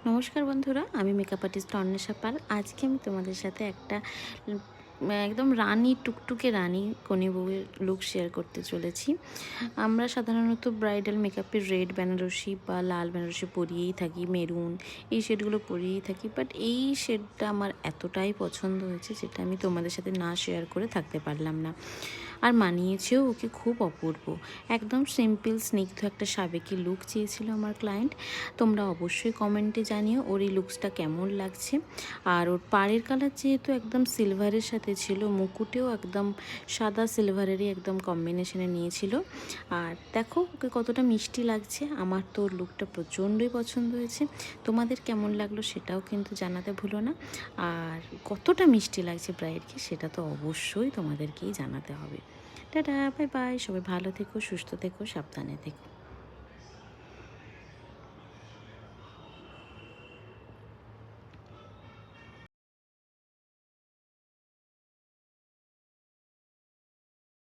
নমস্কার বন্ধুরা, আমি মেকআপ আর্টিস্ট অন্বেষা পাল। আজকে আমি তোমাদের সাথে একটা একদম রানী টুকটুকে রানী কনে বউয়ের লুক শেয়ার করতে চলেছি। আমরা সাধারণত ব্রাইডাল মেকআপে রেড বেনারসি বা লাল বেনারসি পরিয়েই থাকি, মেরুন এই শেডগুলো পরিয়েই থাকি। বাট এই শেডটা আমার এতটাই পছন্দ হয়েছে যেটা আমি তোমাদের সাথে না শেয়ার করে থাকতে পারলাম না। আর মানিয়েছেও ওকে খুব অপূর্ব। একদম সিম্পল স্নিগ্ধ একটা সাবেকি লুক চেয়েছিল আমার ক্লায়েন্ট। তোমরা অবশ্যই কমেন্টে জানিও ওর এই লুকসটা কেমন লাগছে। আর ওর পাড়ের কালার যেহেতু একদম সিলভারের সাথে ছিল, মুকুটেও একদম সাদা সিলভারেরই একদম কম্বিনেশনে নিয়েছিল। আর দেখো ওকে কতটা মিষ্টি লাগছে। আমার তো ওর লুকটা প্রচণ্ডই পছন্দ হয়েছে। তোমাদের কেমন লাগলো সেটাও কিন্তু জানাতে ভুলো না। আর কতটা মিষ্টি লাগছে ব্রাইডকে সেটা তো অবশ্যই তোমাদেরকেই জানাতে হবে। Tata, bye bye. সবাই ভালো থেকো, সুস্থ থেকো, সাবধানে থেকো।